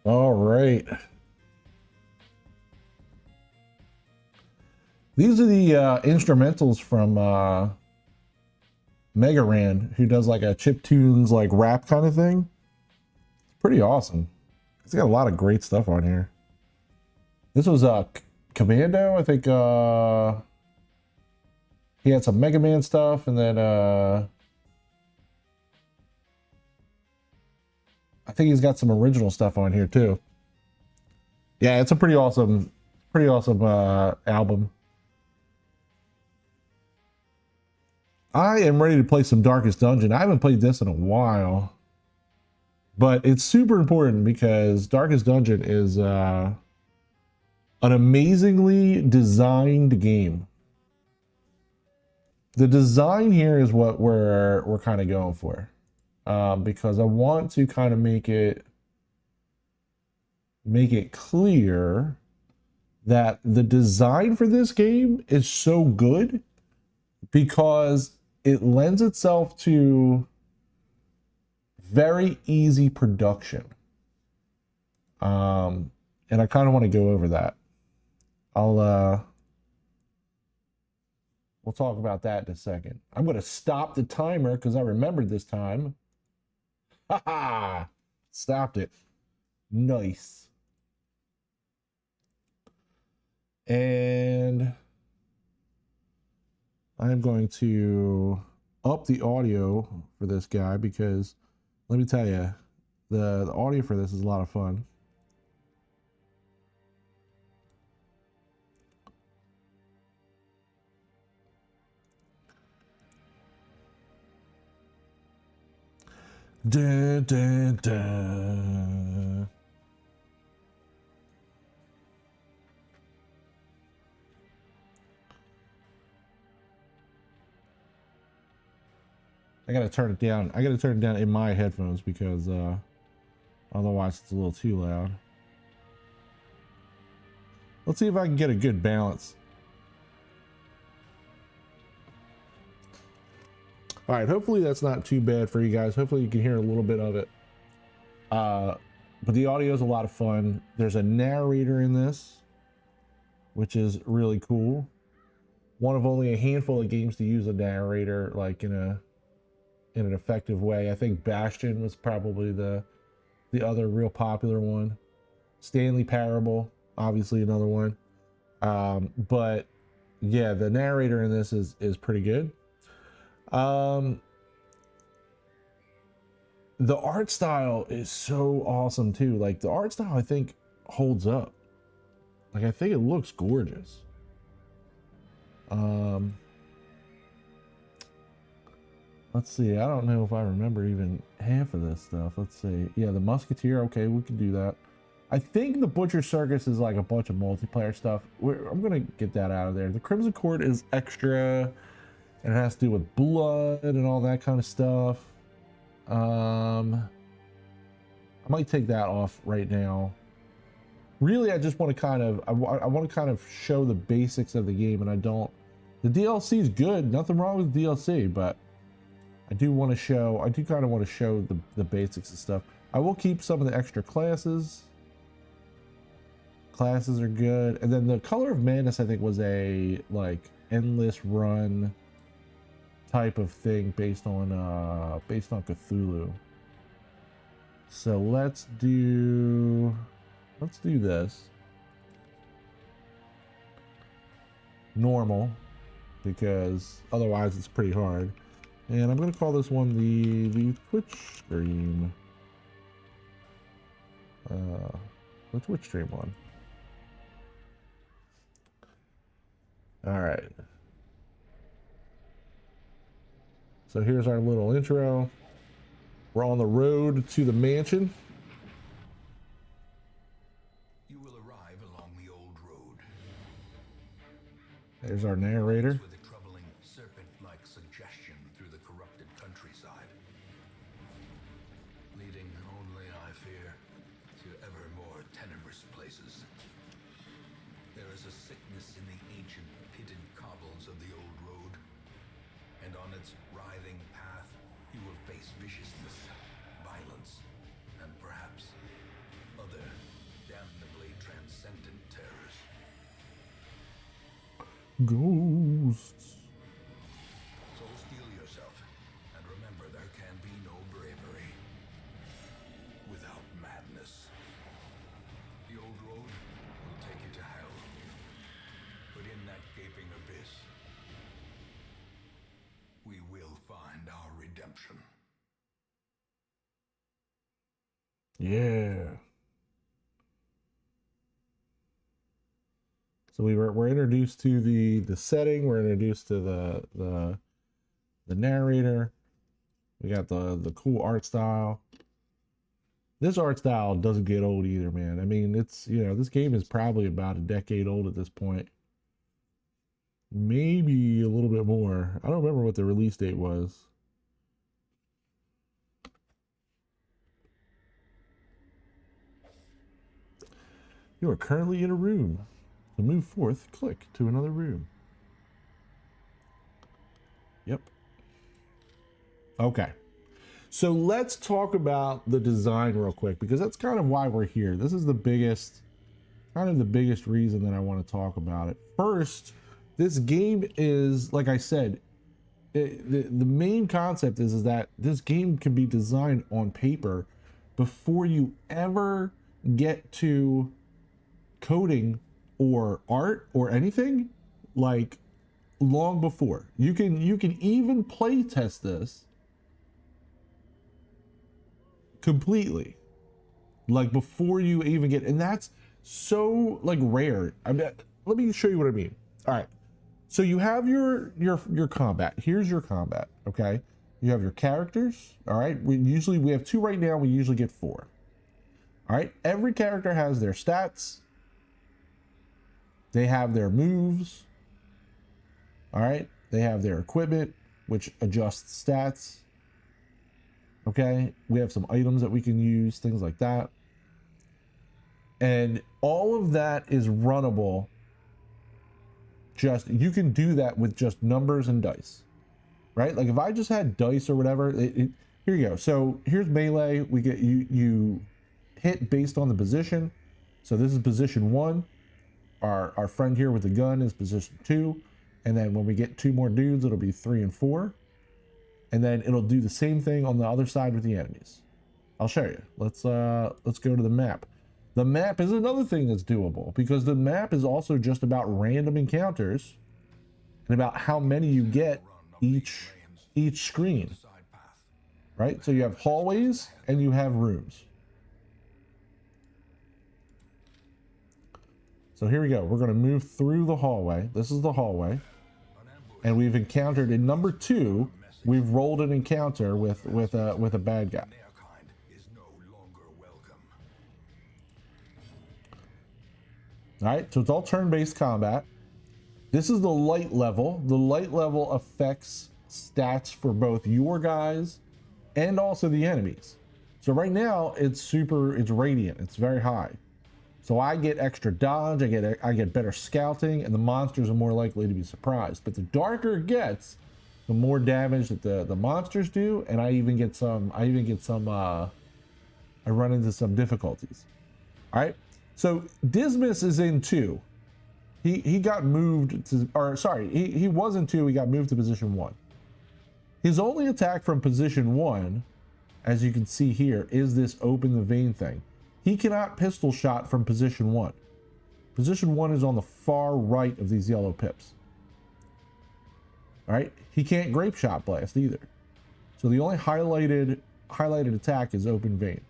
All right. These are the instrumentals from Mega Ran, who does like a chiptunes like rap kind of thing. It's pretty awesome. It's got a lot of great stuff on here. This was Commando, I think. He had some Mega Man stuff, and then I think he's got some original stuff on here too. Yeah, it's a pretty awesome album. I am ready to play some Darkest Dungeon. I haven't played this in a while, but it's super important because Darkest Dungeon is an amazingly designed game. The design here is what we're kind of going for, because I want to kind of make it clear that the design for this game is so good because it lends itself to very easy production. And I kind of want to go over that. We'll talk about that in a second. I'm going to stop the timer because I remembered this time. Haha! Stopped it. Nice. And I'm going to up the audio for this guy because let me tell you, the audio for this is a lot of fun. Dun, dun, dun. I gotta turn it down. I gotta turn it down in my headphones because otherwise it's a little too loud. Let's see if I can get a good balance. All right, hopefully that's not too bad for you guys. Hopefully you can hear a little bit of it. But the audio is a lot of fun. There's a narrator in this, which is really cool. One of only a handful of games to use a narrator like in an effective way. I think Bastion was probably the other real popular one. Stanley Parable, obviously another one. But yeah, the narrator in this is pretty good. The art style is so awesome too. Like the art style I think holds up. Like I think it looks gorgeous. Let's see. I don't know if I remember even half of this stuff. Let's see. Yeah, the Musketeer. Okay, we can do that. I think the Butcher Circus is like a bunch of multiplayer stuff. I'm gonna get that out of there. The Crimson Court is extra, and it has to do with blood and all that kind of stuff. I might take that off right now. Really, I just want to kind of I want to kind of show the basics of the game, and I don't. The DLC is good. Nothing wrong with the DLC, but I do want to show. I do kind of want to show the basics and stuff. I will keep some of the extra classes. Classes are good, and then the Color of Madness I think was a like endless run type of thing based on Cthulhu. So let's do this normal because otherwise it's pretty hard. And I'm going to call this one the Twitch stream. The Twitch stream one. All right. So here's our little intro. We're on the road to the mansion. You will arrive along the old road. There's our narrator. With a troubling serpent-like suggestion through the corrupted countryside, leading only, I fear, to ever more tenebrous places. There is a sickness in the ancient pitted cobbles of the old road, and on its writhing path you will face viciousness, violence, and perhaps other sentient terrors. Ghosts. So steel yourself, and remember there can be no bravery without madness. The old road will take you to hell, but in that gaping abyss, we will find our redemption. Yeah. So we're introduced to the setting. We're introduced to the narrator. We got the cool art style. This art style doesn't get old either, man. I mean, it's, you know, this game is probably about a decade old at this point. Maybe a little bit more. I don't remember what the release date was. You are currently in a room. To move forth, click to another room. Yep. Okay. So let's talk about the design real quick, because that's kind of why we're here. This is the biggest, kind of the biggest reason that I want to talk about it. First, this game is, like I said, the main concept is that this game can be designed on paper before you ever get to coding or art or anything, like long before. You can even play test this completely, like before you even get, and that's so like rare. I mean, let me show you what I mean. All right, so you have your combat. Here's your combat. Okay, you have your characters. All right, we have 2 right now. We usually get 4. All right, every character has their stats. They have their moves. All right, they have their equipment, which adjusts stats. Okay, we have some items that we can use, things like that. And all of that is runnable. You can do that with just numbers and dice, right? Like if I just had dice or whatever, here you go. So here's melee. We get you hit based on the position. So this is position 1. Our friend here with the gun is position 2. And then when we get 2 more dudes, it'll be 3 and 4. And then it'll do the same thing on the other side with the enemies. I'll show you. Let's go to the map. The map is another thing that's doable, because the map is also just about random encounters and about how many you get each screen, right? So you have hallways and you have rooms. So here we go. We're going to move through the hallway. This is the hallway. And we've encountered in number 2, we've rolled an encounter with a bad guy. All right, so it's all turn-based combat. This is the light level. The light level affects stats for both your guys and also the enemies. So right now it's radiant. It's very high. So I get extra dodge, I get better scouting, and the monsters are more likely to be surprised. But the darker it gets, the more damage that the monsters do, and I run into some difficulties. All right, so Dismas is in 2. He got moved to, or sorry, he was in 2. He got moved to position 1. His only attack from position 1, as you can see here, is this open the vein thing. He cannot pistol shot from position 1. Position 1 is on the far right of these yellow pips. All right, he can't grape shot blast either. So the only highlighted attack is open vein.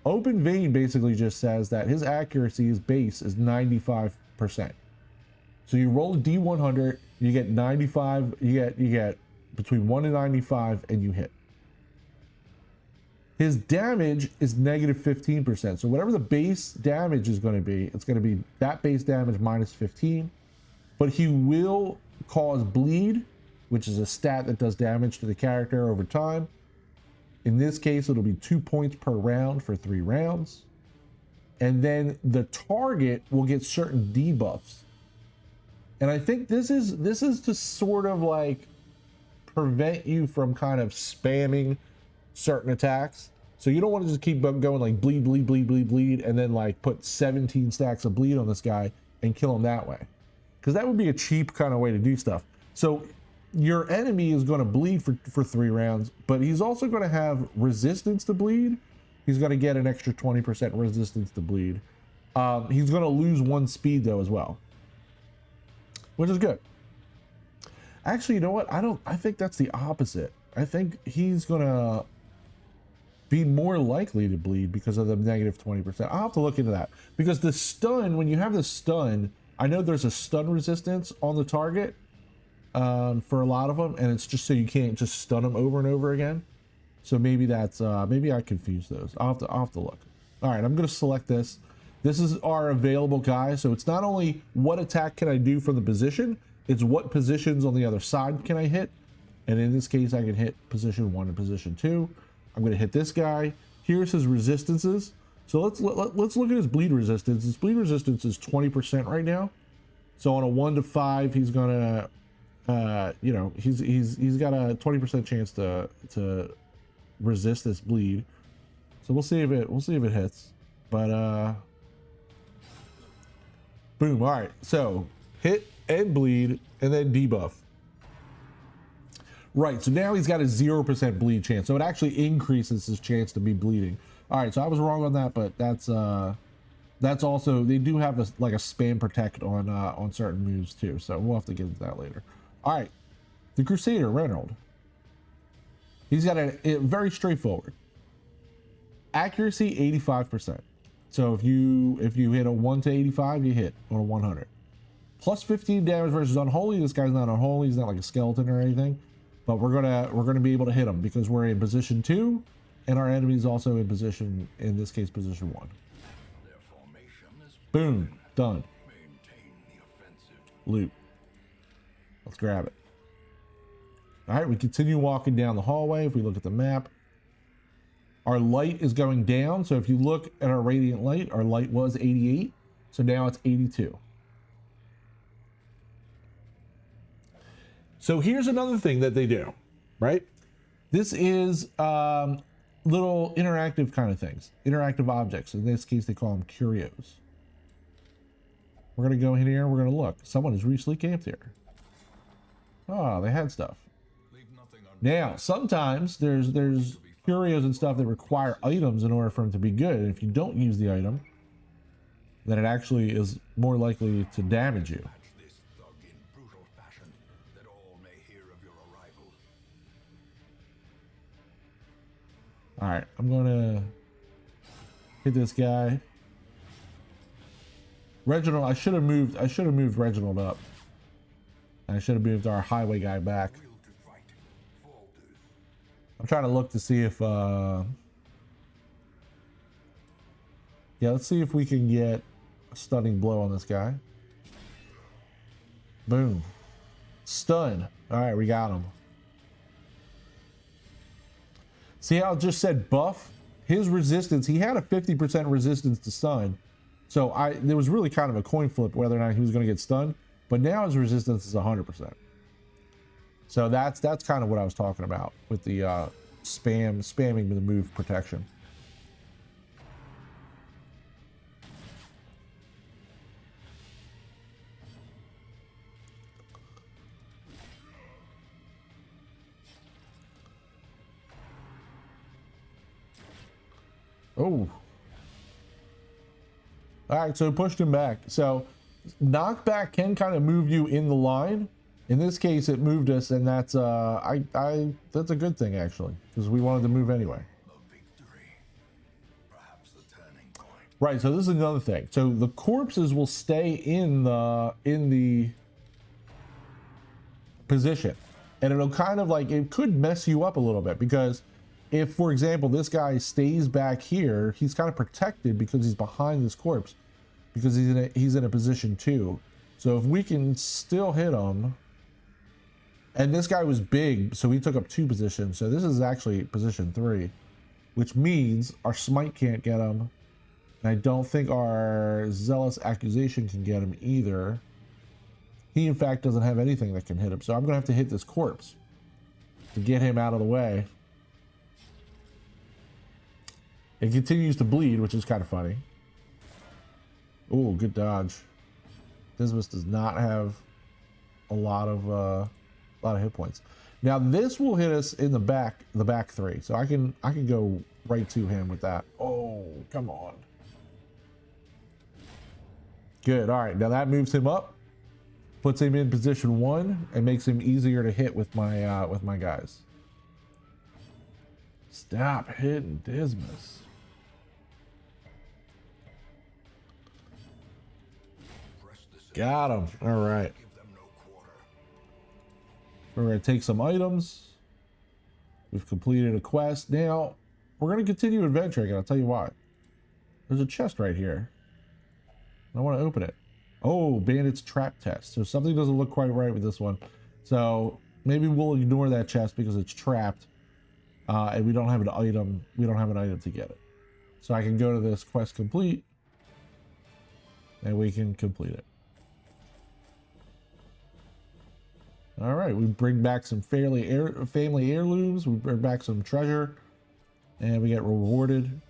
Open vein basically just says that his accuracy, his base, is 95%. So you roll a D100, you get 95, you get between 1 and 95, and you hit. His damage is negative 15%. So whatever the base damage is going to be, it's going to be that base damage minus 15. But he will cause bleed, which is a stat that does damage to the character over time. In this case, it'll be 2 points per round for 3 rounds. And then the target will get certain debuffs. And I think this is to sort of like prevent you from kind of spamming certain attacks. So you don't want to just keep going like bleed, bleed, bleed, bleed, bleed, and then like put 17 stacks of bleed on this guy and kill him that way. Because that would be a cheap kind of way to do stuff. So your enemy is going to bleed for 3 rounds, but he's also going to have resistance to bleed. He's going to get an extra 20% resistance to bleed. He's going to lose 1 speed though as well, which is good. Actually, you know what? I think that's the opposite. I think he's going to be more likely to bleed because of the negative 20%. I'll have to look into that, because the stun, when you have the stun, I know there's a stun resistance on the target for a lot of them, and it's just so you can't just stun them over and over again. So maybe that's maybe I confused those. I'll have to look. All right, I'm going to select this. This is our available guy. So it's not only what attack can I do from the position, it's what positions on the other side can I hit. And in this case, I can hit position 1 and position 2. I'm going to hit this guy. Here's his resistances. So let's look at his bleed resistance. His bleed resistance is 20% right now. So on a 1 to 5, he's gonna, you know, he's got a 20% chance to resist this bleed. So we'll see if it hits. But boom. All right. So hit and bleed and then debuff. Right, so now he's got a 0% bleed chance. So it actually increases his chance to be bleeding. All right, so I was wrong on that, but that's also, they do have like a spam protect on certain moves too. So we'll have to get into that later. All right, the Crusader, Reynold. He's got a very straightforward. Accuracy, 85%. So if you hit a 1 to 85, you hit on a 100. Plus 15 damage versus unholy. This guy's not unholy. He's not like a skeleton or anything. But we're gonna be able to hit him because we're in position 2, and our enemy is also in position, in this case, position 1. Their formation is Boom, done. maintain the offensive. Loot. Let's grab it. All right, we continue walking down the hallway. If we look at the map, our light is going down. So if you look at our radiant light, our light was 88, so now it's 82. So here's another thing that they do, right? This is little interactive kind of things, interactive objects. In this case, they call them curios. We're gonna go in here and we're gonna look. Someone has recently camped here. Oh, they had stuff. Leave nothing Now, sometimes there's curios and stuff that require items in order for them to be good. And if you don't use the item, then it actually is more likely to damage you. this thug in brutal fashion, that all may hear of your arrival. All right, I'm gonna hit this guy. Reginald, I should have moved Reginald up. I should have moved our highway guy back. Will to fight, falters. I'm trying to look to see if yeah, let's see if we can get a stunning blow on this guy. Boom. Stun. All right, we got him. See how it just said buff? His resistance, he had a 50% resistance to stun. So there was really kind of a coin flip whether or not he was going to get stunned, but now his resistance is 100%. So that's kind of what I was talking about with the spamming the move protection. Oh. All right, so pushed him back. So knockback can kind of move you in the line. In this case, it moved us, and that's that's a good thing actually, because we wanted to move anyway. A victory. Perhaps the turning point. Right. So this is another thing. So the corpses will stay in the position, and it'll kind of like, it could mess you up a little bit, because if, for example, this guy stays back here, he's kind of protected because he's behind this corpse, because he's in a position 2. So if we can still hit him, and this guy was big, so he took up 2 positions. So this is actually position 3, which means our smite can't get him. And I don't think our zealous accusation can get him either. He, in fact, doesn't have anything that can hit him. So I'm going to have to hit this corpse to get him out of the way. It continues to bleed, which is kind of funny. Oh, good dodge. Dismas does not have a lot of hit points. Now this will hit us in the back three, so I can go right to him with that. Oh, come on. Good. All right, now that moves him up, puts him in position 1, and makes him easier to hit with my guys. Stop hitting Dismas. Got him. All right. We're going to take some items. We've completed a quest. Now, we're going to continue adventuring, and I'll tell you why. There's a chest right here. I want to open it. Oh, Bandit's trap test. So something doesn't look quite right with this one. So maybe we'll ignore that chest because it's trapped. And we don't have an item. We don't have an item to get it. So I can go to this quest complete. And we can complete it. All right, we bring back some family heirlooms. We bring back some treasure, and we get rewarded.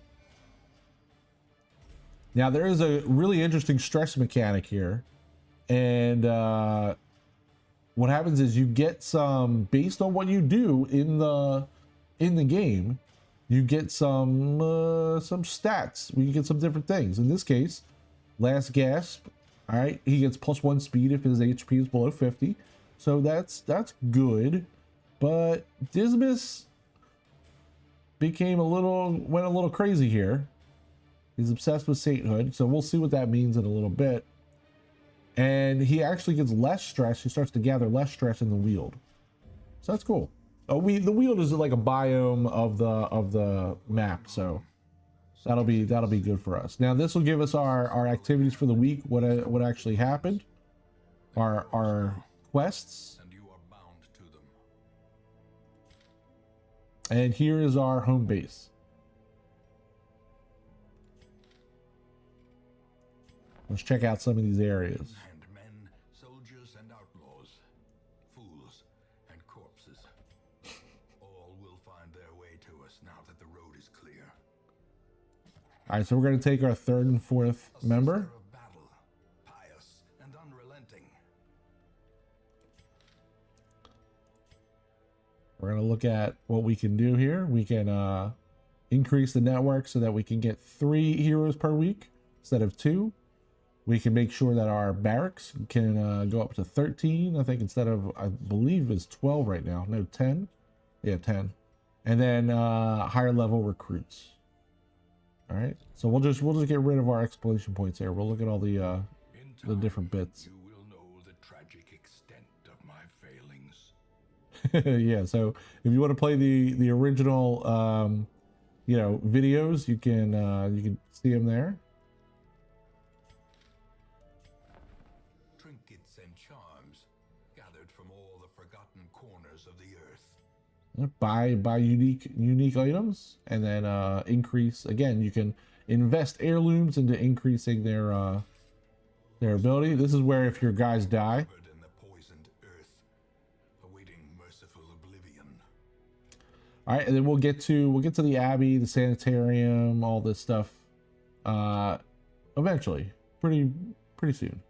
Now there is a really interesting stress mechanic here, and what happens is you get some based on what you do in the game. You get some stats. We get some different things. In this case, last gasp. All right, he gets +1 speed if his HP is below 50. So that's good, but Dismas went a little crazy here. He's obsessed with sainthood, so we'll see what that means in a little bit. And he actually gets less stress. He starts to gather less stress in the Weald, so that's cool. Oh, the Weald is like a biome of the map, so that'll be good for us. Now this will give us our activities for the week. What actually happened? Our quests, and you are bound to them. And here is our home base. Let's check out some of these areas. And men, soldiers and outlaws, fools and corpses, all will find their way to us now that the road is clear. All right, so we're going to take our 3rd and 4th member. Of battle, pious and unrelenting. We're going to look at what we can do here. We can increase the network so that we can get 3 heroes per week instead of 2. We can make sure that our barracks can go up to 13, I think, instead of, I believe it's 12 right now. No, 10. Yeah, 10. And then higher level recruits. All right, so we'll just get rid of our exploration points here. We'll look at all the different bits. You will know the tragic extent of my failings. Yeah, so if you want to play the original videos, you can see them there. Trinkets and charms gathered from all the forgotten corners of the earth. Buy unique items, and then increase. Again, you can invest heirlooms into increasing their ability. This is where if your guys die. In the poisoned earth, awaiting merciful oblivion. All right, and then we'll get to the Abbey, the sanitarium, all this stuff eventually, pretty soon.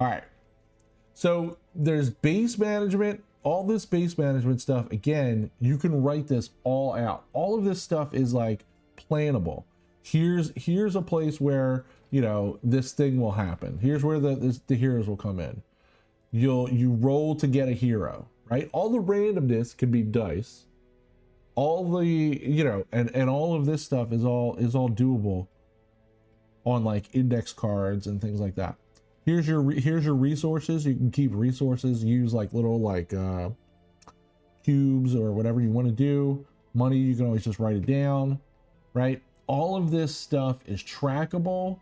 All right, so there's base management. All this base management stuff, again, you can write this all out. All of this stuff is like plannable. Here's a place where, this thing will happen. Here's where the heroes will come in. You roll to get a hero, right? All the randomness can be dice. All the, and all of this stuff is all doable on like index cards and things like that. Here's your resources. You can keep resources, use like little cubes or whatever you want to do. Money, you can always just write it down, right? All of this stuff is trackable.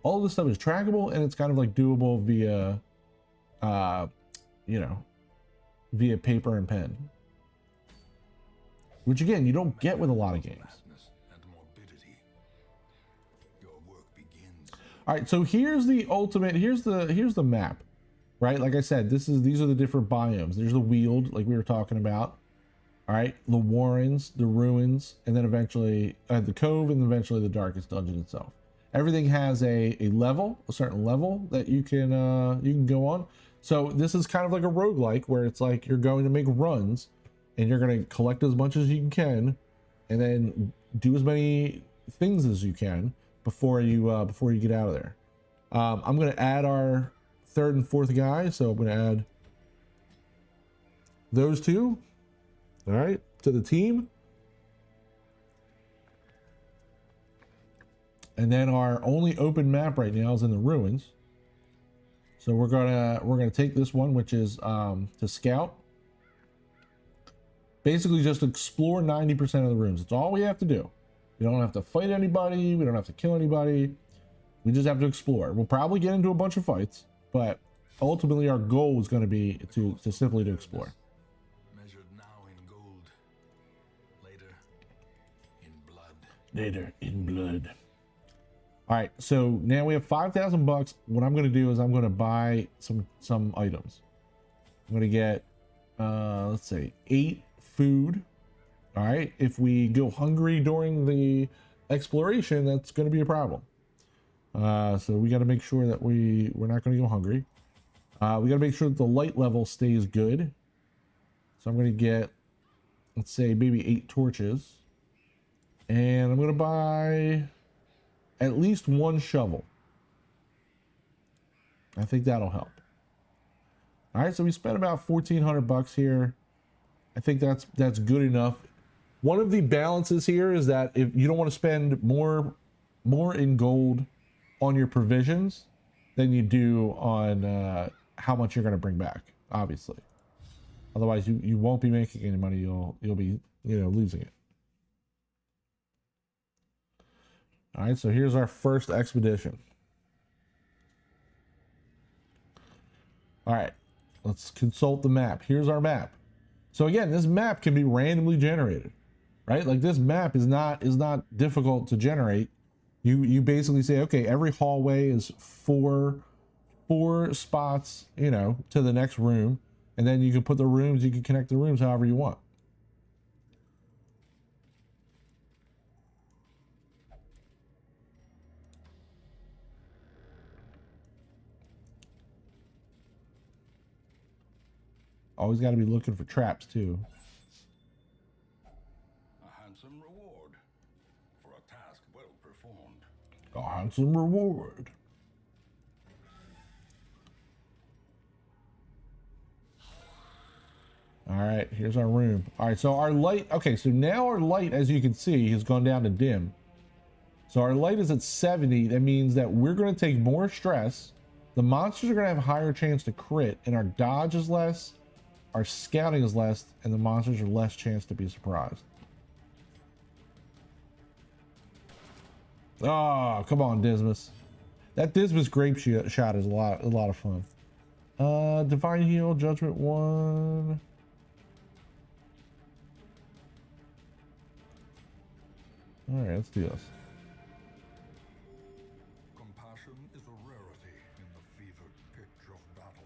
All of this stuff is trackable, and it's kind of like doable via via paper and pen, which again, you don't get with a lot of games. All right, so here's the ultimate. Here's the map, right? Like I said, these are the different biomes. There's the Weald, like we were talking about. All right, the Warrens, the Ruins, and then eventually the Cove, and eventually the Darkest Dungeon itself. Everything has a level, a certain level that you can go on. So this is kind of like a roguelike where it's like you're going to make runs and you're going to collect as much as you can and then do as many things as you can before you get out of there. I'm going to add our third and fourth guy, so I'm going to add those two, all right, to the team. And then our only open map right now is in the Ruins. So we're gonna take this one, which is to scout. Basically just explore 90% of the rooms. That's all we have to do. We don't have to fight anybody, we don't have to kill anybody. We just have to explore. We'll probably get into a bunch of fights, but ultimately our goal is going to be to simply to explore. Measured now in gold, later in blood. Later in blood. All right, so now we have 5,000 bucks. What I'm going to do is I'm going to buy some items. I'm going to get let's say 8 food. All right, if we go hungry during the exploration, that's going to be a problem. So we got to make sure that we're not going to go hungry. We got to make sure that the light level stays good. So I'm going to get, let's say, maybe 8 torches, and I'm going to buy at least 1 shovel. I think that'll help. All right, so we spent about 1,400 bucks here. I think that's good enough. One of the balances here is that if you don't want to spend more in gold on your provisions than you do on how much you're going to bring back, obviously. Otherwise, you won't be making any money. You'll be losing it. All right, so here's our first expedition. All right, let's consult the map. Here's our map. So again, this map can be randomly generated, right? Like this map is not difficult to generate. You basically say, okay, every hallway is four spots, to the next room, and then you can put the rooms, you can connect the rooms however you want. Always got to be looking for traps too. A handsome reward for a task well performed. A handsome reward. All right, here's our room. All right, so our light, okay, so now our light, as you can see, has gone down to dim. So our light is at 70. That means that we're going to take more stress. The monsters are going to have a higher chance to crit, and our dodge is less, our scouting is less, and the monsters are less chance to be surprised. Oh, come on, Dismas. That Dismas grape shot is a lot of fun. Divine Heal, Judgment 1. All right, let's do this. Compassion is a rarity in the fevered pitch of battle.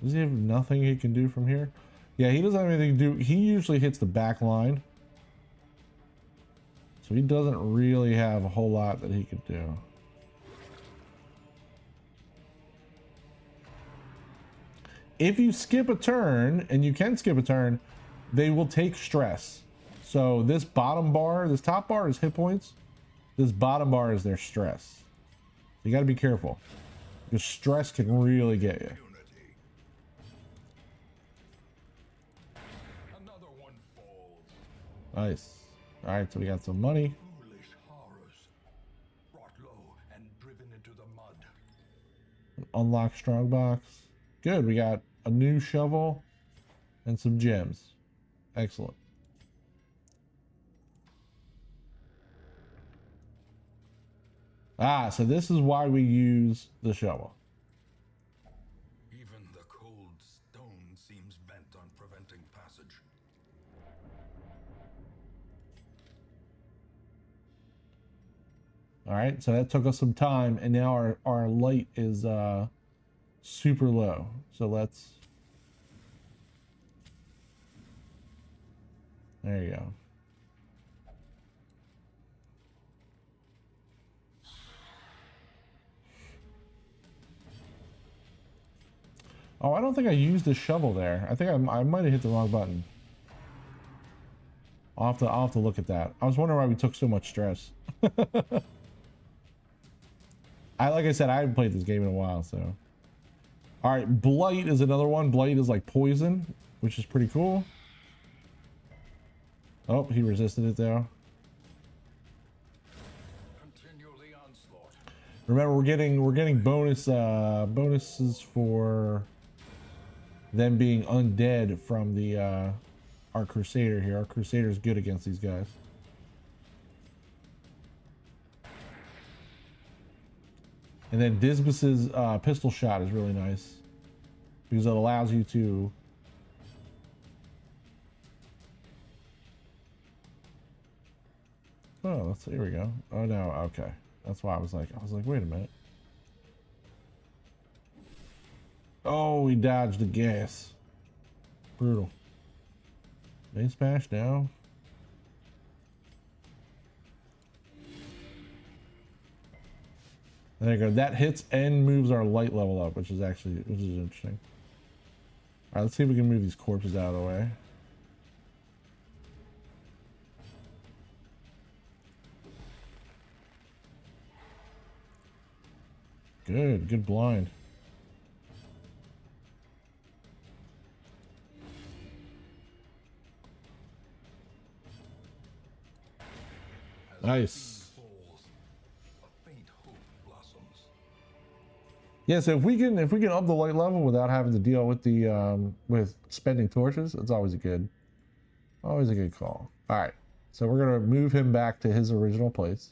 Does he have nothing he can do from here? Yeah, he doesn't have anything to do. He usually hits the back line. So he doesn't really have a whole lot that he could do. If you skip a turn, and you can skip a turn, they will take stress. So this bottom bar, this top bar is hit points. This bottom bar is their stress. You got to be careful, because stress can really get you. Another one falls. Nice. All right, so we got some money. Foolish horrors, brought low and driven into the mud. Unlock strong box. Good, we got a new shovel and some gems. Excellent. Ah, so this is why we use the shovel. Even the cold stone seems bent on preventing passage. All right, so that took us some time, and now our light is super low. So let's There you go. Oh, I don't think I used the shovel there. I think I might have hit the wrong button. I'll have to look at that. I was wondering why we took so much stress. Like I said, I haven't played this game in a while, so. All right, Blight is another one. Blight is like poison, which is pretty cool. Oh, he resisted it though. Remember, we're getting bonuses for them being undead from the our Crusader here. Our Crusader's good against these guys. And then Dismas's pistol shot is really nice because it allows you to here we go. Oh no, okay. That's why I was like, wait a minute. Oh, he dodged the gas. Brutal. Main smash now. There you go. That hits and moves our light level up, which is interesting. All right, let's see if we can move these corpses out of the way. Good blind. Nice. Yeah, so if we can up the light level without having to deal with the with spending torches, it's always a good call. All right, so we're gonna move him back to his original place,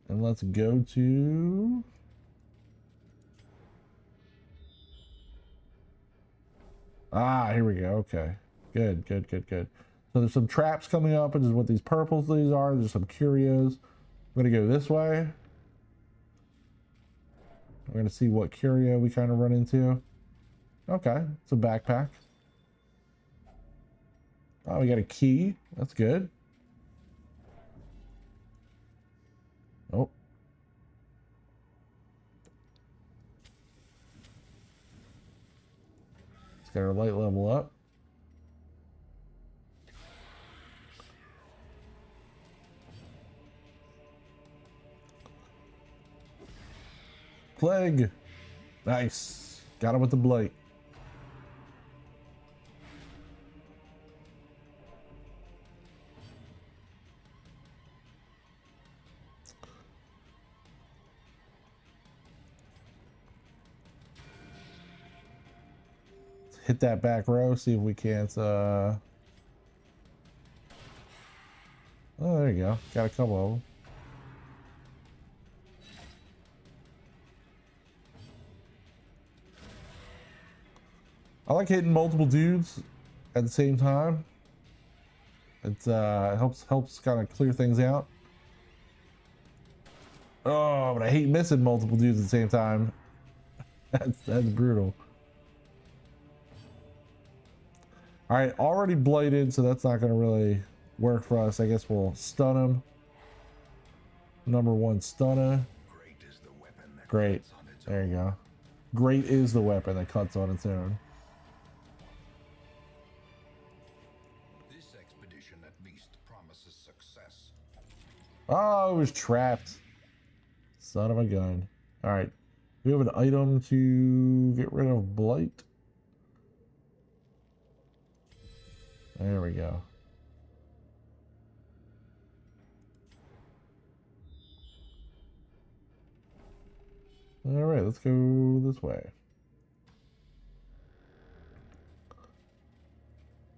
and let's go to. Here we go. Okay, good. So there's some traps coming up, which is what these purples these are. There's some curios. I'm gonna go this way. We're gonna see what curio we kind of run into. Okay, it's a backpack. Oh, we got a key. That's good. Oh. Let's get our light level up. Plague. Nice. Got him with the blight. Let's hit that back row, see if we can't oh, there you go. Got a couple of them. I like hitting multiple dudes at the same time. It helps kind of clear things out. Oh, but I hate missing multiple dudes at the same time. That's brutal. All right, already blighted, so that's not going to really work for us. I guess we'll stun him. Number one stunner. Great. There you go. Great is the weapon that cuts on its own. This expedition at least promises success. Oh, it was trapped. Son of a gun. All right. We have an item to get rid of blight. There we go. All right, let's go this way.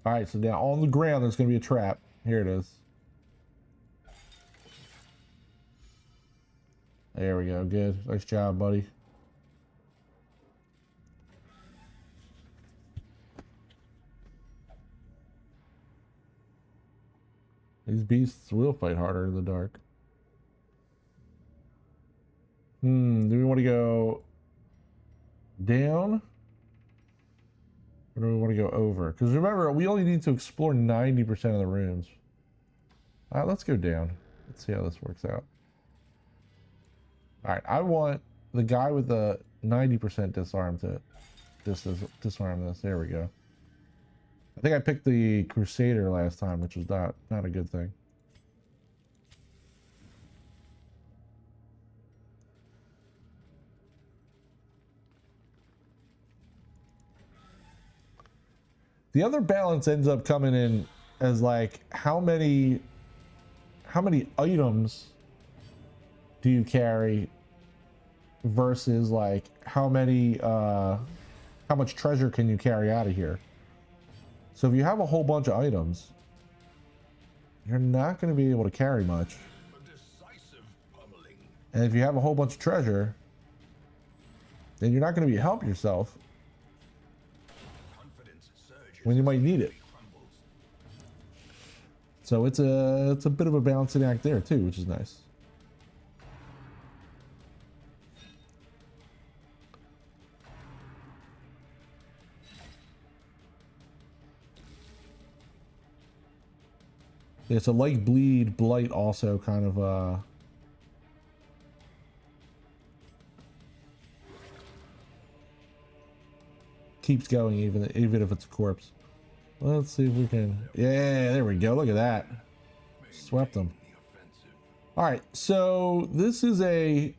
All right, so now on the ground, there's going to be a trap. Here it is. There we go. Good. Nice job, buddy. These beasts will fight harder in the dark. Do we want to go down? Or Or do we want to go over? Because remember, we only need to explore 90% of the rooms. All right, let's go down. Let's see how this works out. All right, I want the guy with the 90% disarm to disarm this. There we go. I think I picked the Crusader last time, which was not a good thing. The other balance ends up coming in as like how many items do you carry versus like how much treasure can you carry out of here. So if you have a whole bunch of items, you're not going to be able to carry much. And if you have a whole bunch of treasure, then you're not going to be help yourself when you might need it. So it's a bit of a balancing act there too, which is nice. Yeah, so like bleed, blight also kind of keeps going even if it's a corpse. Let's see if we can. Yeah, there we go. Look at that. Swept them. All right, so this is a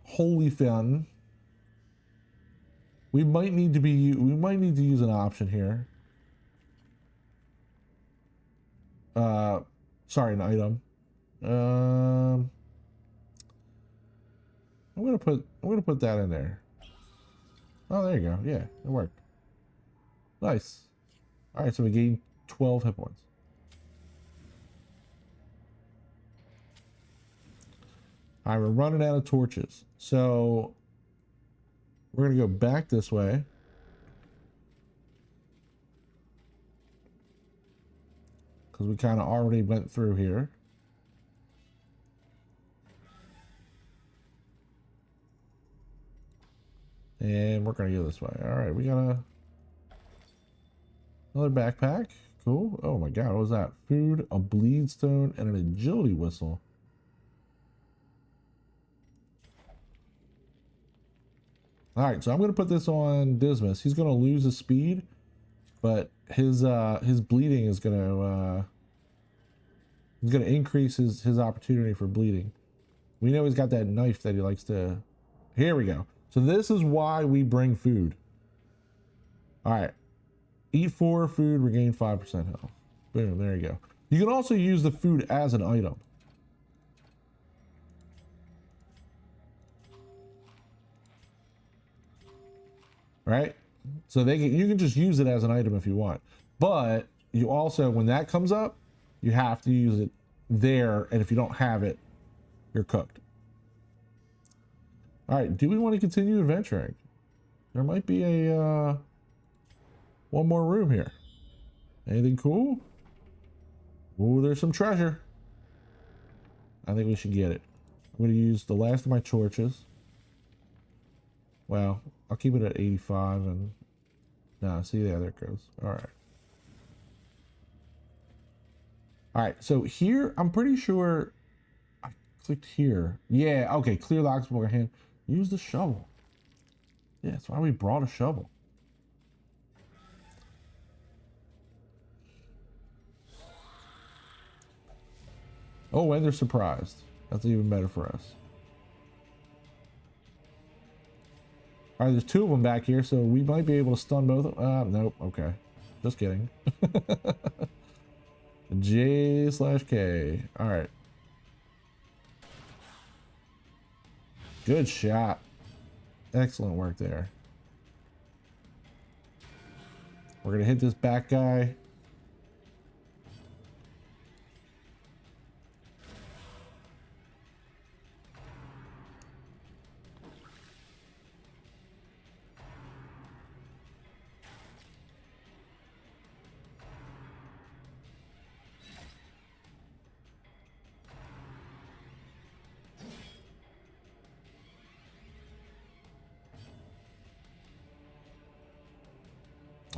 holy fountain. We might need to use an option here. Sorry, an item. I'm gonna put that in there. Oh, there you go. Yeah, it worked. Nice. All right, so we gained 12 hit points. All right, we're running out of torches, so we're gonna go back this way. Because we kind of already went through here. And we're going to go this way. All right, we got another backpack. Cool. Oh my god, what was that? Food, a bleed stone, and an agility whistle. All right, so I'm going to put this on Dismas. He's going to lose his speed, but his bleeding is going to increase his opportunity for bleeding. We know he's got that knife that he likes to. Here we go. So this is why we bring food. All right, eat 4 food, regain 5% health. Boom, there you go. You can also use the food as an item. Right? So you can just use it as an item if you want. But you also, when that comes up, you have to use it there, and if you don't have it, you're cooked. All right, do we want to continue adventuring? There might be a one more room here. Anything cool? Oh, there's some treasure. I think we should get it. I'm going to use the last of my torches. Well, I'll keep it at 85 and... Nah, see, there it goes. All right. All right, so here, I'm pretty sure I clicked here. Yeah, okay, clear the oxygen hand. Use the shovel. Yeah, that's why we brought a shovel. Oh, and they're surprised. That's even better for us. All right, there's 2 of them back here, so we might be able to stun both of them. Nope, okay. Just kidding. J/K. All right. Good shot. Excellent work there. We're going to hit this back guy.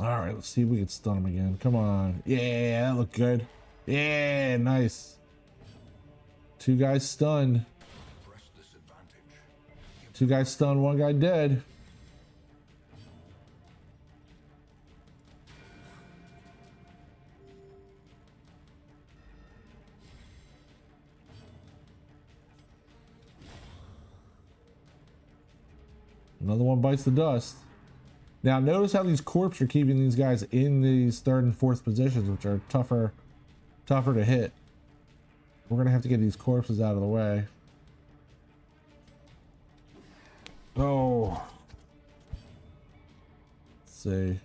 All right, let's see if we can stun him again. Come on. Yeah, that looked good. Yeah, nice. 2 guys stunned. 2 guys stunned, 1 guy dead. Another one bites the dust. Now notice how these corps are keeping these guys in these 3rd and 4th positions, which are tougher to hit. We're gonna have to get these corpses out of the way. Oh. Let's see.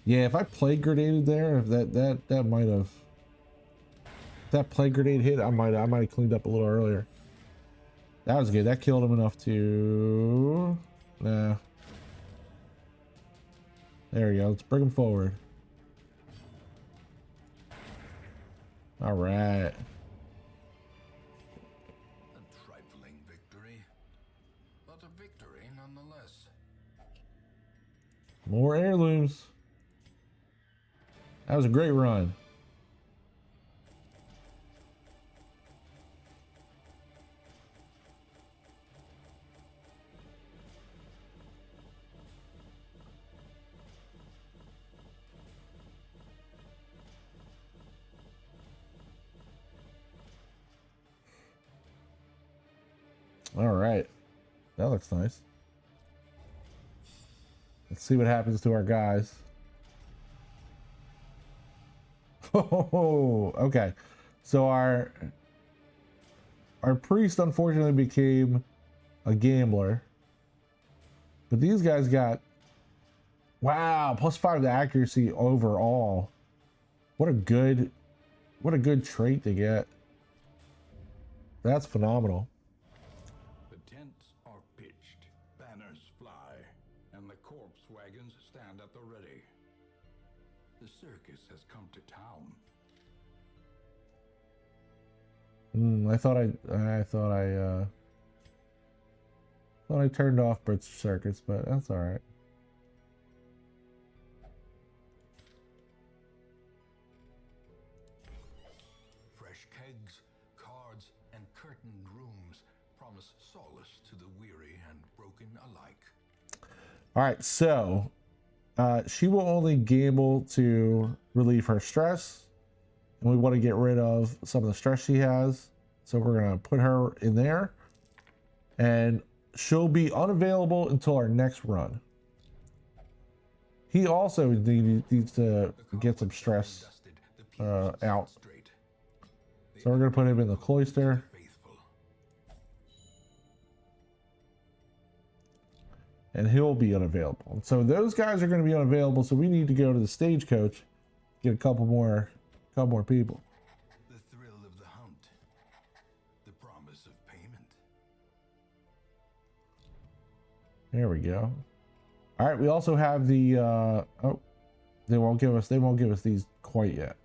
Yeah, if I plague grenaded there, if that might have. If that plague grenade hit, I might have cleaned up a little earlier. That was good. That killed him enough to. Nah. There we go. Let's bring him forward. All right. A trifling victory, but a victory nonetheless. More heirlooms. That was a great run. All right, that looks nice. Let's see what happens to our guys. Oh, okay. So our priest unfortunately became a gambler, but these guys got, wow, +5 to accuracy overall. What a good trait to get. That's phenomenal. The tents are pitched, banners fly, and the corpse wagons stand at the ready. The circus has come to town. I thought I turned off Brits Circus, but that's all right. Fresh kegs, cards, and curtained rooms promise solace to the weary and broken alike. All right, so she will only gamble to relieve her stress, and we want to get rid of some of the stress she has. So we're gonna put her in there, and she'll be unavailable until our next run. He also needs to get some stress out. So we're gonna put him in the cloister. And he'll be unavailable. So those guys are going to be unavailable. So we need to go to the stagecoach, get a couple more people. The thrill of the hunt, the promise of payment. There we go. All right. We also have the. Oh, they won't give us these quite yet.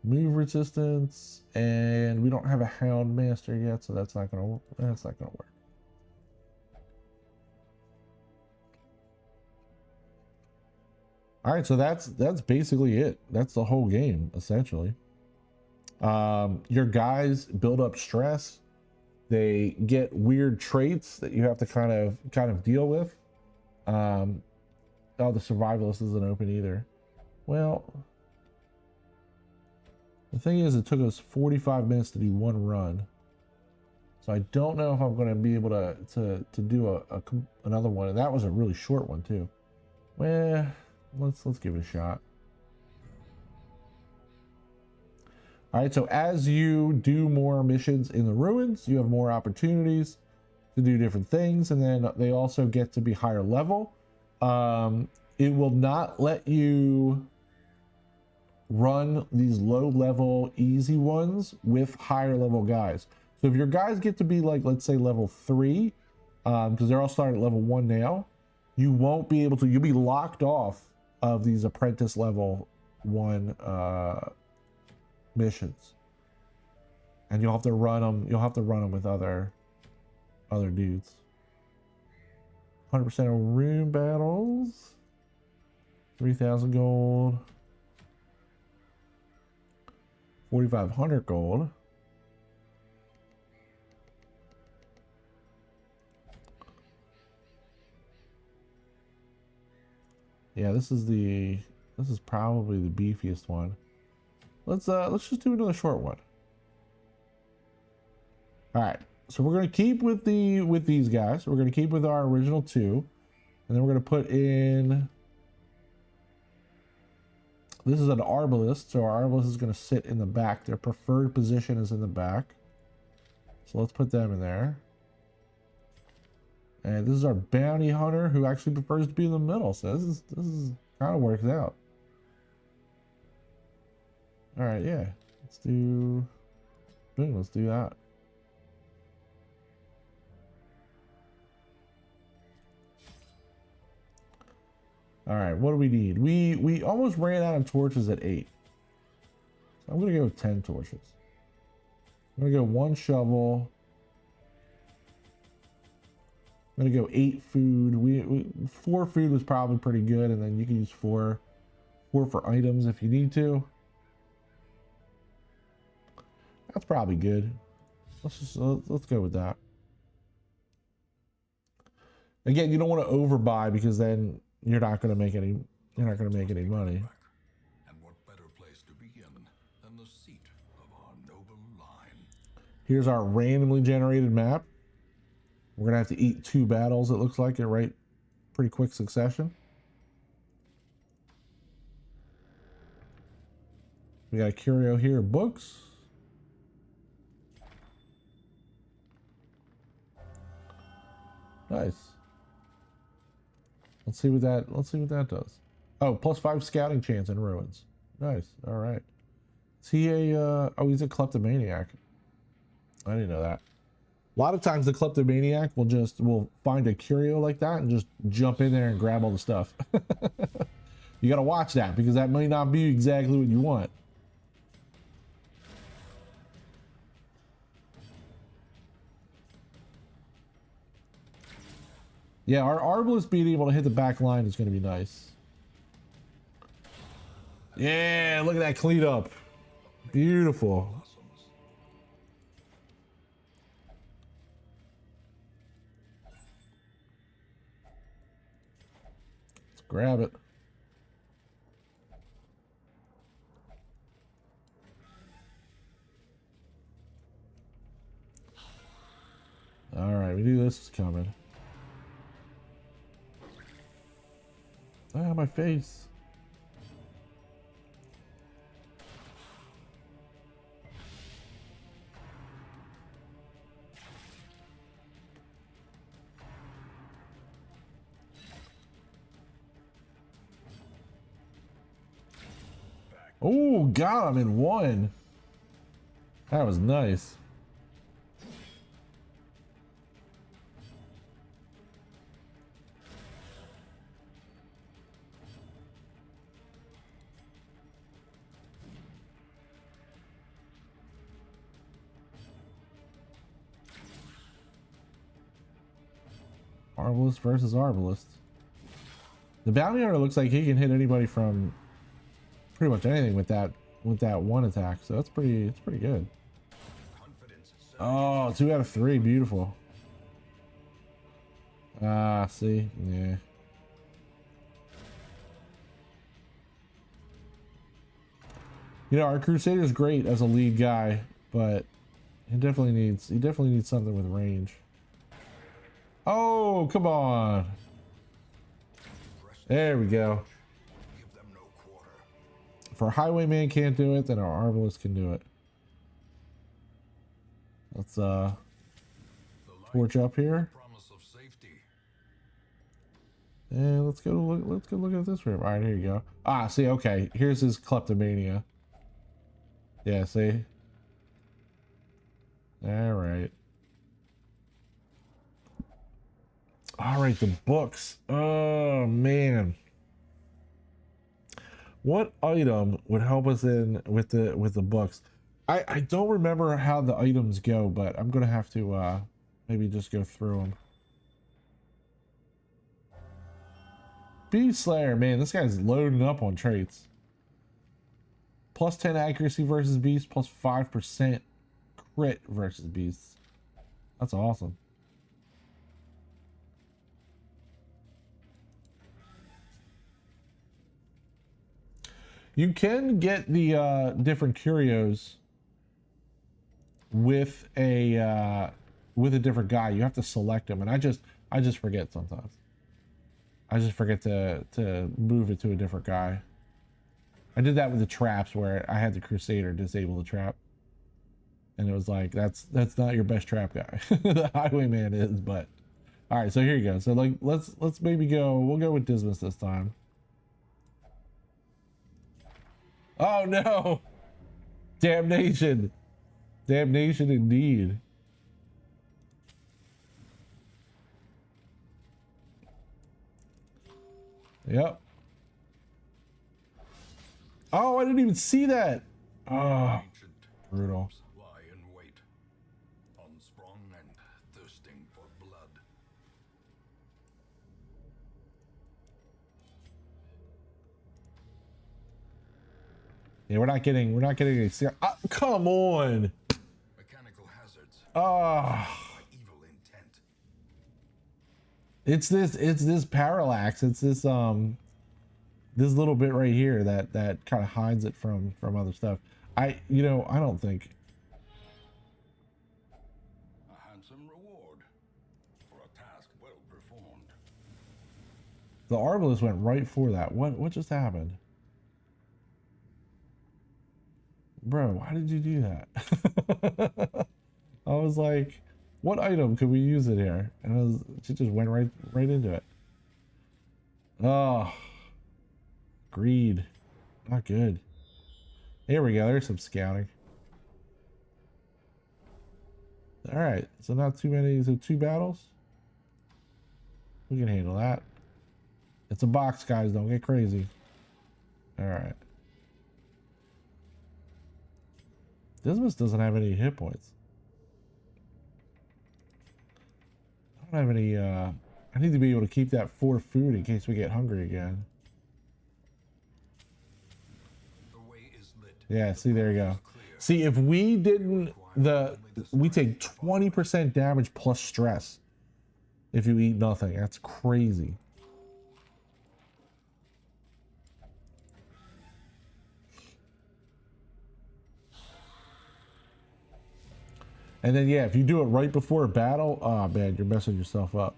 Move resistance, and we don't have a Hound Master yet, so that's not gonna work. All right, so that's basically it. That's the whole game essentially. Your guys build up stress. They get weird traits that you have to kind of deal with. Oh, the survivalist isn't open either. Well. The thing is, it took us 45 minutes to do one run, so I don't know if I'm going to be able to do another one, and that was a really short one too. Well, let's give it a shot. All right, so as you do more missions in the ruins, you have more opportunities to do different things, and then they also get to be higher level. It will not let you run these low level easy ones with higher level guys. So if your guys get to be like, let's say level 3, because they're all starting at level 1 now, you won't be able to, you'll be locked off of these apprentice level 1 missions, and you'll have to run them with other other dudes. 100% of room battles. 3,000 gold. 4,500 gold. Yeah, this is probably the beefiest one. Let's just do another short one. All right. So we're going to keep with these guys. We're going to keep with our original 2. And then we're going to put in, this is an arbalist, so our arbalist is going to sit in the back. Their preferred position is in the back. So let's put them in there. And this is our bounty hunter who actually prefers to be in the middle. So this is kind of works out. All right, yeah. Let's do that. All right, what do we need? We almost ran out of torches at 8. So I'm gonna go with 10 torches. I'm gonna go 1 shovel. I'm gonna go 8 food. 4 food was probably pretty good, and then you can use 4 for items if you need to. That's probably good. Let's go with that. Again, you don't want to overbuy because then you're not going to make any money. And what better place to begin than the seat of our noble line? Here's our randomly generated map. We're going to have to eat 2 battles, it looks like, in right pretty quick succession. We got a curio here, books. Nice. Let's see what that does. Oh, +5 scouting chance in ruins. Nice. All right. Is he a oh, he's a kleptomaniac. I didn't know that. A lot of times the kleptomaniac will find a curio like that and just jump in there and grab all the stuff. You got to watch that because that may not be exactly what you want. Yeah, our arbalist being able to hit the back line is going to be nice. Yeah, look at that cleanup. Beautiful. Let's grab it. All right, we knew this was coming. Ah, my face. Oh, God, I'm in 1. That was nice. Arbalist versus Arbalist. The bounty hunter looks like he can hit anybody from pretty much anything with that 1 attack, so it's pretty good. Oh, 2 out of 3, beautiful. Ah, see, yeah. You know, our Crusader's great as a lead guy, but he definitely needs something with range. Oh, come on. There we go. If our highwayman can't do it, then our arbalist can do it. Let's torch up here. And let's go look at this room. All right, here you go. Ah, see, okay. Here's his kleptomania. Yeah, see? All right. All right, the books. Oh, man. What item would help us in with the books? I don't remember how the items go, but I'm gonna have to Maybe just go through them. Beast Slayer, man, this guy's loading up on traits. Plus 10 accuracy versus beast, plus 5% crit versus beasts. That's awesome. You can get the different curios with a different guy. You have to select them, and I just forget sometimes. I just forget to move it to a different guy. I did that with the traps where I had the Crusader disable the trap, and it was like that's not your best trap guy. The Highwayman is, but all right. So here you go. So like let's maybe go. We'll go with Dismas this time. Oh no! Damnation! Damnation indeed. Yep. Oh, I didn't even see that. Oh, brutal. Lie in wait, unsprung and thirsting for blood. Yeah, we're not getting a come on. Mechanical hazards. Oh, Evil intent. it's this parallax. It's this this little bit right here that kind of hides it from other stuff. I don't think A handsome reward for a task well performed. the Arbalest went right for that. What just happened? Bro, why did you do that? I was like, what item could we use it here? And she just went right into it. Oh, greed. Not good. Here we go. There's some scouting. All right. So not too many. So 2 battles. We can handle that. It's a box, guys. Don't get crazy. All right. Dismas doesn't have any hit points. I don't have any, I need to be able to keep that 4 food in case we get hungry again. The way is lit. Yeah, see, there you go. See, if we didn't, we take 20% damage plus stress if you eat nothing. That's crazy. And then, yeah, if you do it right before a battle, oh man, you're messing yourself up.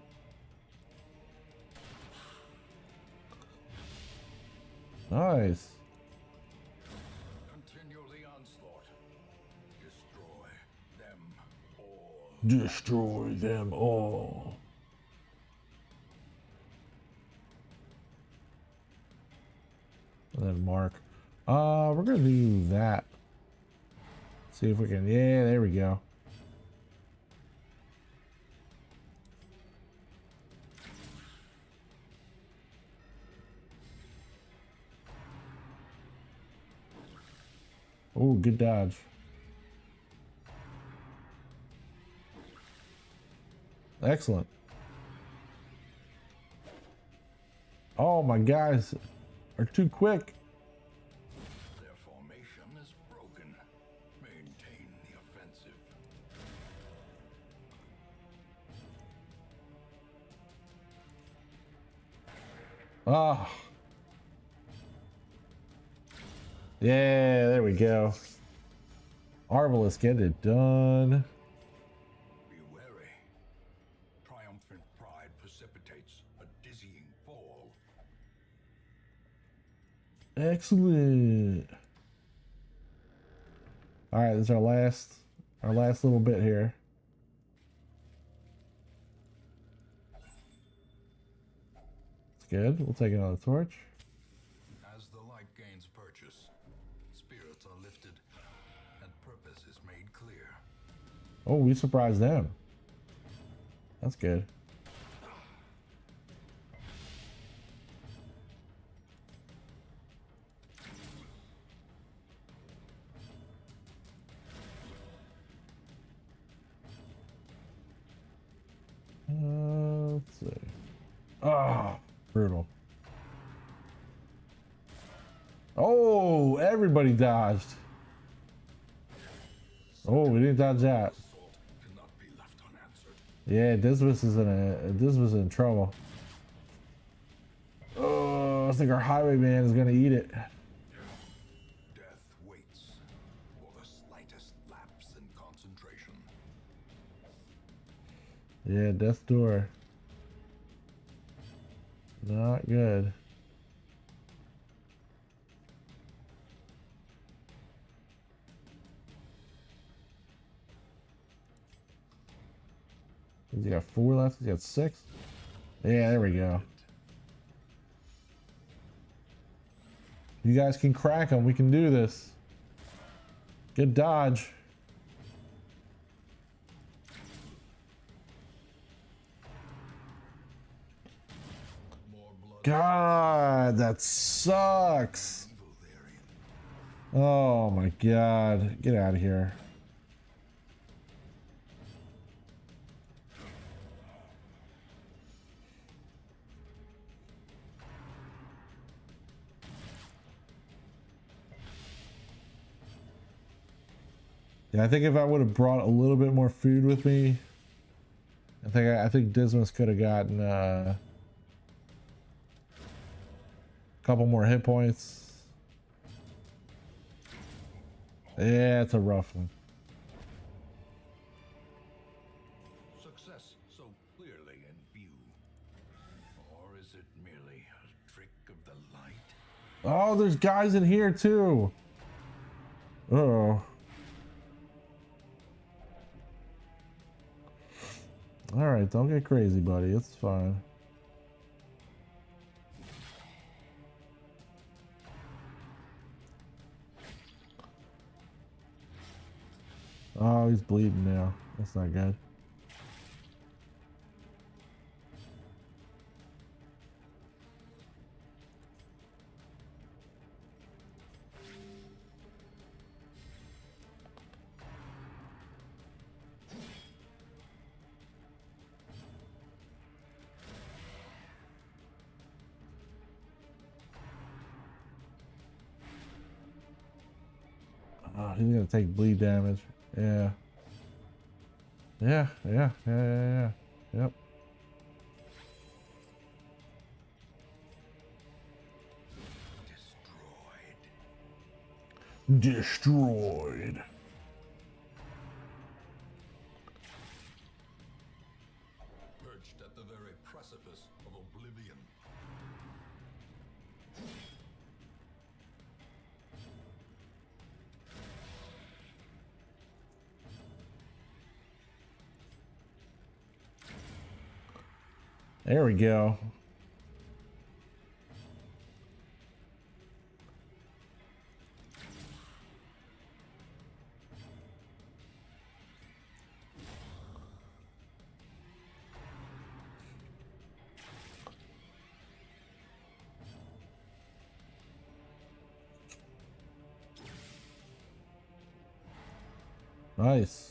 Nice. Continue the onslaught. Destroy them all. Destroy them all. And then mark. We're gonna do that. See if we can. Yeah, there we go. Oh, good dodge. Excellent. Oh, my guys are too quick. Their formation is broken. Maintain the offensive. Ah. Yeah, there we go. Arbalest, get it done. Be wary. Triumphant pride precipitates a dizzying fall. Excellent. All right, this is our last little bit here. It's good. We'll take another torch. As the light gains purchase, spirits are lifted, and purpose is made clear. Oh, we surprised them. That's good. Oh, brutal. Oh, everybody dodged. Oh, we didn't dodge that. Assault cannot be left unanswered. Yeah, this was in trouble. Oh, I think our highwayman is gonna eat it. Death waits for the slightest lapse in concentration. Yeah, death's door. Not good. He's got 4 left. He's got 6. Yeah, there we go. You guys can crack them. We can do this. Good dodge. More blood. God, that sucks. Evil therein. Oh my God. Get out of here. Yeah, I think if I would have brought a little bit more food with me, I think Dismas could have gotten a couple more hit points. Yeah, it's a rough one. Success so clearly in view. Or is it merely a trick of the light? Oh, there's guys in here too. Uh-oh. All right, don't get crazy, buddy. It's fine. Oh, he's bleeding now. That's not good. Oh, he's gonna take bleed damage. Yeah. Yeah. Yep. Destroyed. Perched at the very precipice of oblivion. There we go. Nice.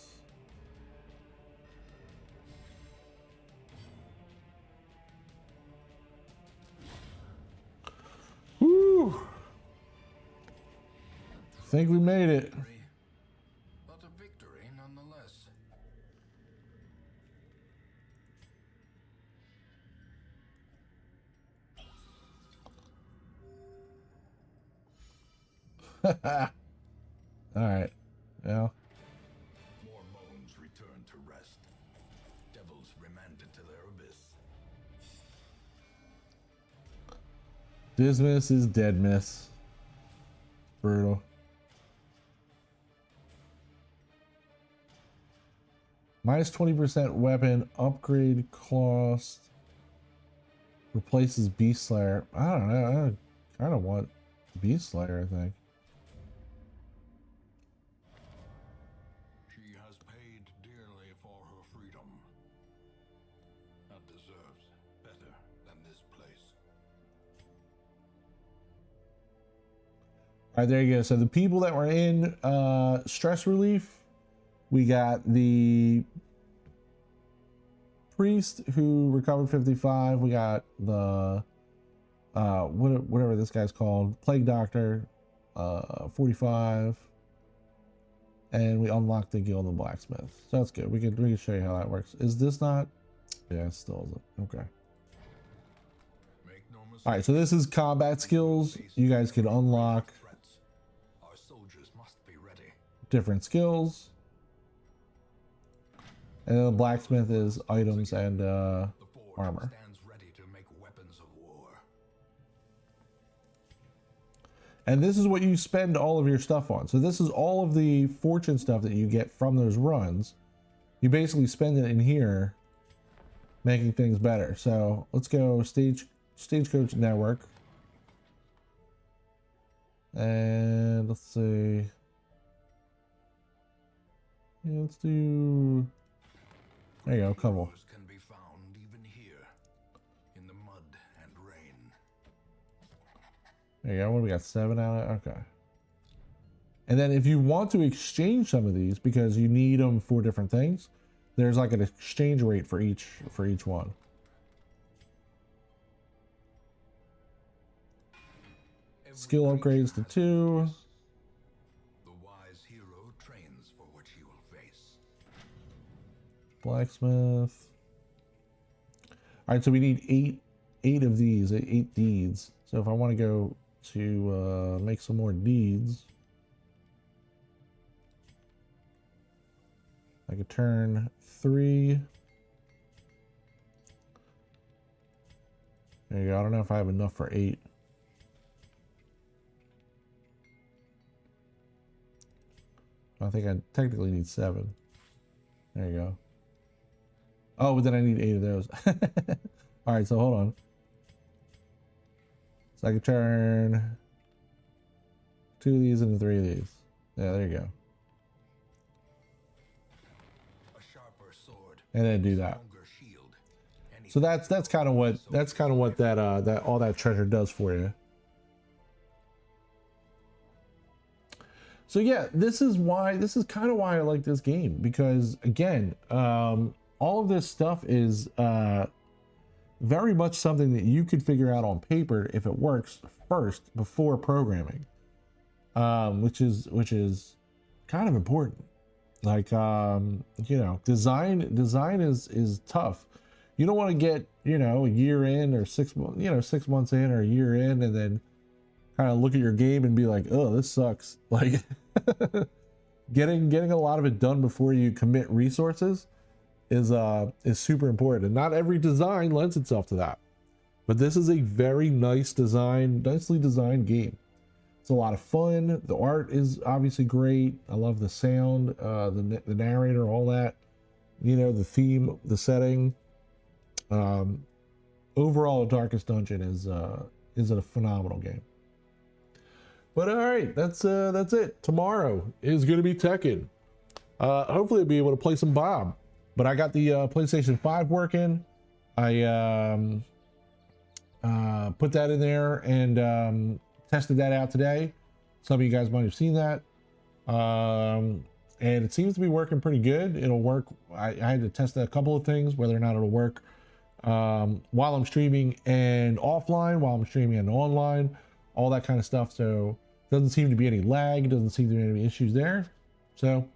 Woo! Think we made it. But a victory nonetheless. All right. Well, More moans return to rest. Devils remanded to their abyss. Dismas is dead, miss. Brutal. Minus 20% weapon upgrade cost. Replaces Beast Slayer. I don't know. I kind of want Beast Slayer, I think. She has paid dearly for her freedom. And deserves better than this place. All right, there you go. So the people that were in stress relief, we got the priest who recovered 55. We got the whatever this guy's called, plague doctor, 45, and we unlocked the guild and blacksmith. So that's good. We can show you how that works. Is this not? Yeah, it still isn't. Okay. All right, so this is combat skills. You guys can unlock Our soldiers must be ready. different skills. And then the blacksmith is items and The forge armor. stands ready to make weapons of war. And this is what you spend all of your stuff on. So this is all of the fortune stuff that you get from those runs. You basically spend it in here making things better. So let's go Stagecoach Network. And let's see. Yeah, let's do, there you go, couple. Heroes can be found even here, in the mud and rain. There you go. What do we got? 7 out of, okay. And then if you want to exchange some of these because you need them for different things, there's like an exchange rate for each one. Skill upgrades to 2. The wise hero trains for what he will face. Blacksmith. All right, so we need eight of these, 8 deeds. So if I want to go to make some more deeds, I could turn 3. There you go. I don't know if I have enough for 8. I think I technically need 7. There you go. Oh, but then I need 8 of those. All right, so hold on. So I can turn 2 of these into 3 of these. Yeah, there you go. A sharper sword, And then do that. stronger shield. So that's kind of what that that all that treasure does for you. So yeah, this is kind of why I like this game, because again, all of this stuff is very much something that you could figure out on paper if it works first before programming, which is kind of important. Like you know, design is tough. You don't want to get, you know, a year in or 6 months, you know, 6 months in or a year in, and then kind of look at your game and be like, oh, this sucks. Like getting a lot of it done before you commit resources is super important, and not every design lends itself to that. But this is a very nicely designed game. It's a lot of fun. The art is obviously great. I love the sound, the narrator, all that. You know, the theme, the setting. Overall, Darkest Dungeon is a phenomenal game. But all right, that's it. Tomorrow is going to be Tekken. Hopefully, I'll be able to play some Bob. But I got the PlayStation 5 working. I put that in there and tested that out today. Some of you guys might have seen that. And it seems to be working pretty good. It'll work. I had to test a couple of things, whether or not it'll work while I'm streaming and offline, while I'm streaming and online, all that kind of stuff. So doesn't seem to be any lag, doesn't seem to be any issues there. So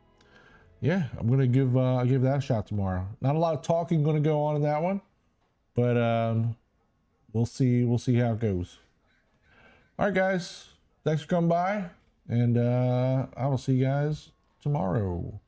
yeah, I'm gonna give that a shot tomorrow. Not a lot of talking gonna go on in that one, but we'll see how it goes. All right, guys, thanks for coming by, and I will see you guys tomorrow.